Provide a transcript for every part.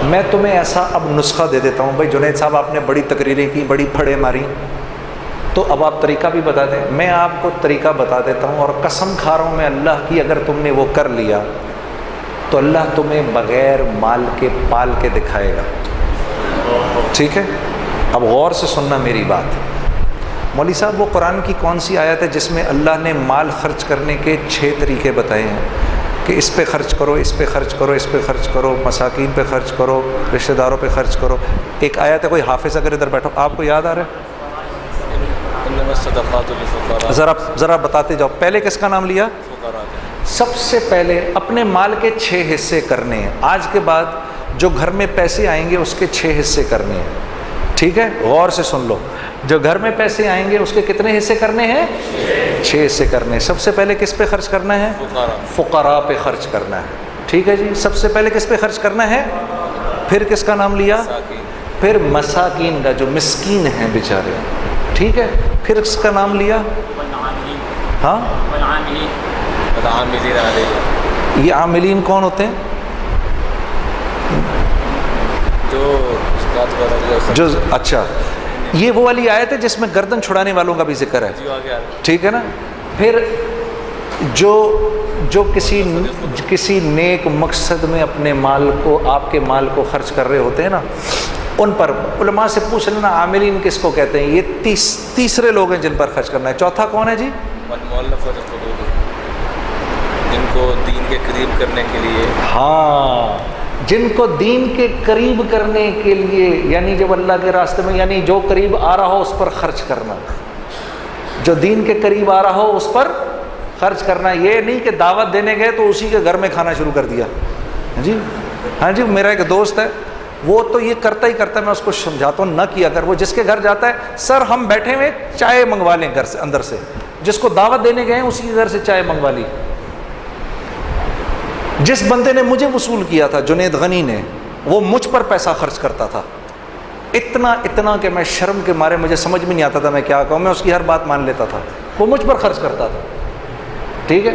میں تمہیں ایسا اب نسخہ دے دیتا ہوں. بھائی جنید صاحب آپ نے بڑی تقریریں کی, بڑی پھڑیں ماری, تو اب آپ طریقہ بھی بتا دیں. میں آپ کو طریقہ بتا دیتا ہوں, اور قسم کھا رہا ہوں میں اللہ کی, اگر تم نے وہ کر لیا تو اللہ تمہیں بغیر مال کے پال کے دکھائے گا. ٹھیک ہے, اب غور سے سننا میری بات. مولوی صاحب وہ قرآن کی کون سی آیت ہے جس میں اللہ نے مال خرچ کرنے کے 6 طریقے بتائے ہیں کہ اس پہ خرچ کرو, اس پہ خرچ کرو, اس پہ خرچ کرو, مساکین پہ خرچ کرو, رشتہ داروں پہ خرچ کرو. ایک آیت ہے, کوئی حافظ اگر ادھر بیٹھو آپ کو یاد آ رہا ہے ذرا بتاتے جاؤ. پہلے کس کا نام لیا؟ سب سے پہلے اپنے مال کے 6 حصے کرنے ہیں. آج کے بعد جو گھر میں پیسے آئیں گے اس کے 6 حصے کرنے ہیں. ٹھیک ہے, غور سے سن لو. جو گھر میں پیسے آئیں گے اس کے کتنے حصے کرنے ہیں؟ 6 حصے کرنے ہیں. سب سے پہلے کس پہ خرچ کرنا ہے؟ فقراء پہ خرچ کرنا ہے. ٹھیک ہے جی, سب سے پہلے کس پہ خرچ کرنا ہے؟ پھر کس کا نام لیا؟ پھر مساکین کا, جو مسکین ہیں بیچارے. ٹھیک ہے, پھر اس کا نام لیا. ہاں, یہ عاملین کون ہوتے ہیں؟ جو اچھا, یہ وہ والی آیت ہے جس میں گردن چھڑانے والوں کا بھی ذکر ہے. ٹھیک ہے نا. پھر جو کسی نیک مقصد میں اپنے مال کو, آپ کے مال کو خرچ کر رہے ہوتے ہیں نا, ان پر علماء سے پوچھ لینا عاملین کس کو کہتے ہیں. یہ تیسرے لوگ ہیں جن پر خرچ کرنا ہے. چوتھا کون ہے جی؟ جن کو دین کے قریب کرنے کے لیے. ہاں, جن کو دین کے قریب کرنے کے لیے, یعنی جب اللہ کے راستے میں, یعنی جو قریب آ رہا ہو اس پر خرچ کرنا. جو دین کے قریب آ رہا ہو اس پر خرچ کرنا. یہ نہیں کہ دعوت دینے گئے تو اسی کے گھر میں کھانا شروع کر دیا. جی ہاں جی, میرا ایک دوست ہے, وہ تو یہ کرتا ہی کرتا ہے, میں اس کو سمجھاتا ہوں نہ کیا کر. وہ جس کے گھر جاتا ہے, سر ہم بیٹھے ہوئے چائے منگوا لیں گھر سے, اندر سے. جس کو دعوت دینے گئے ہیں اسی کے گھر سے چائے منگوا لی. جس بندے نے مجھے وصول کیا تھا, جنید غنی نے, وہ مجھ پر پیسہ خرچ کرتا تھا اتنا کہ میں شرم کے مارے مجھے سمجھ میں نہیں آتا تھا میں کیا کہوں. میں اس کی ہر بات مان لیتا تھا, وہ مجھ پر خرچ کرتا تھا. ٹھیک ہے,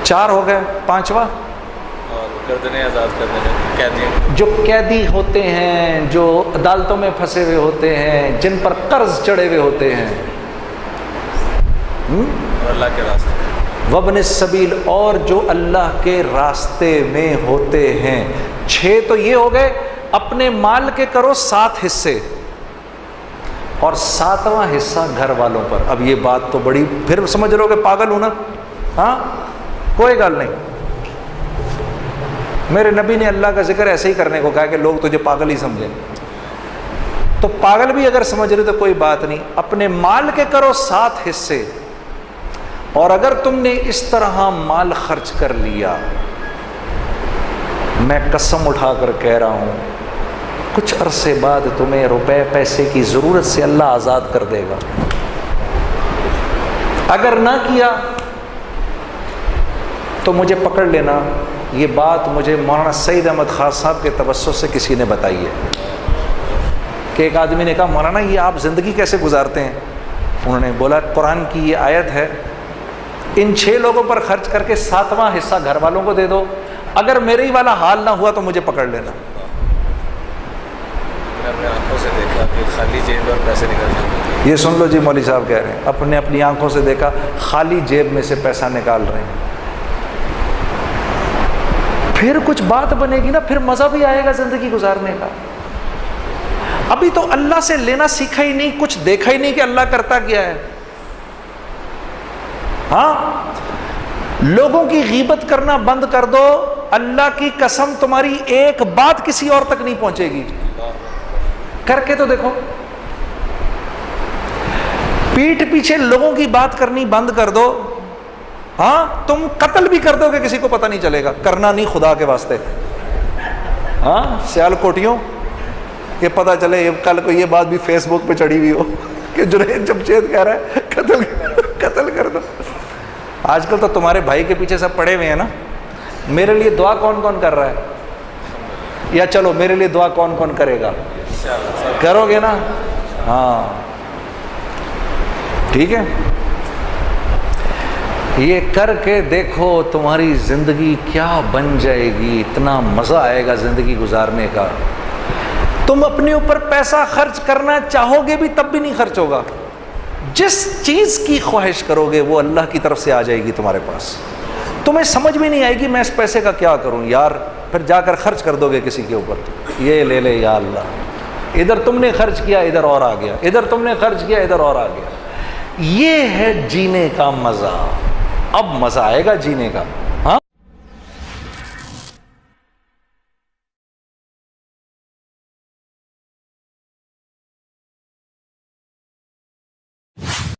4 ہو گئے. 5واں گردنیں آزاد کرنے, جو قیدی ہوتے ہیں, جو عدالتوں میں پھنسے ہوئے ہوتے ہیں, جن پر قرض چڑھے ہوئے ہوتے ہیں, اللہ کے راستے. وابن السبیل, اور جو اللہ کے راستے میں ہوتے ہیں. 6 تو یہ ہو گئے. اپنے مال کے کرو 7 حصے, اور 7واں حصہ گھر والوں پر. اب یہ بات تو بڑی, پھر سمجھ لو کہ پاگل ہوں نا. ہاں, کوئی گل نہیں. میرے نبی نے اللہ کا ذکر ایسے ہی کرنے کو کہا کہ لوگ تجھے پاگل ہی سمجھیں. تو پاگل بھی اگر سمجھ رہے تو کوئی بات نہیں. اپنے مال کے کرو 7 حصے, اور اگر تم نے اس طرح مال خرچ کر لیا, میں قسم اٹھا کر کہہ رہا ہوں, کچھ عرصے بعد تمہیں روپے پیسے کی ضرورت سے اللہ آزاد کر دے گا. اگر نہ کیا تو مجھے پکڑ لینا. یہ بات مجھے مولانا سعید احمد خان صاحب کے توسط سے کسی نے بتائی ہے کہ ایک آدمی نے کہا مولانا یہ آپ زندگی کیسے گزارتے ہیں؟ انہوں نے بولا قرآن کی یہ آیت ہے, ان 6 لوگوں پر خرچ کر کے 7واں حصہ گھر والوں کو دے دو. اگر میرے ہی والا حال نہ ہوا تو مجھے پکڑ لینا. میں اپنے آنکھوں سے دیکھا کہ خالی جیب اور پیسے نکل جاتے ہیں. یہ سن لو جی, مولوی صاحب کہہ رہے ہیں اپنی آنکھوں سے دیکھا, خالی جیب میں سے پیسہ نکال رہے ہیں. پھر کچھ بات بنے گی نا, پھر مزہ بھی آئے گا زندگی گزارنے کا. ابھی تو اللہ سے لینا سیکھا ہی نہیں, کچھ دیکھا ہی نہیں کہ اللہ کرتا کیا ہے. ہاں, لوگوں کی غیبت کرنا بند کر دو, اللہ کی قسم تمہاری ایک بات کسی اور تک نہیں پہنچے گی. کر کے تو دیکھو. پیٹھ پیچھے لوگوں کی بات کرنی بند کر دو. ہاں, تم قتل بھی کر دو کہ کسی کو پتہ نہیں چلے گا. کرنا نہیں خدا کے واسطے. ہاں, سیال کوٹیوں کہ پتہ چلے کل کو یہ بات بھی فیس بک پہ چڑھی ہوئی ہو کہ جنید جمشید کہہ رہا ہے قتل کر دو. آج کل تو تمہارے بھائی کے پیچھے سب پڑے ہوئے ہیں نا. میرے لیے دعا کون کون کر رہا ہے؟ یا چلو میرے لیے دعا کون کون کرے گا؟ کرو گے نا؟ ہاں ٹھیک ہے. یہ کر کے دیکھو تمہاری زندگی کیا بن جائے گی، اتنا مزہ آئے گا زندگی گزارنے کا، تم اپنے اوپر پیسہ خرچ کرنا چاہو گے بھی تب بھی نہیں خرچ ہوگا، جس چیز کی خواہش کرو گے وہ اللہ کی طرف سے آ جائے گی تمہارے پاس، تمہیں سمجھ بھی نہیں آئے گی میں اس پیسے کا کیا کروں یار، پھر جا کر خرچ کر دو گے کسی کے اوپر، یہ لے لے یا اللہ، ادھر تم نے خرچ کیا ادھر اور آ گیا، ادھر تم نے خرچ کیا ادھر اور آ گیا۔ یہ ہے جینے کا مزہ، اب مزہ آئے گا جینے کا۔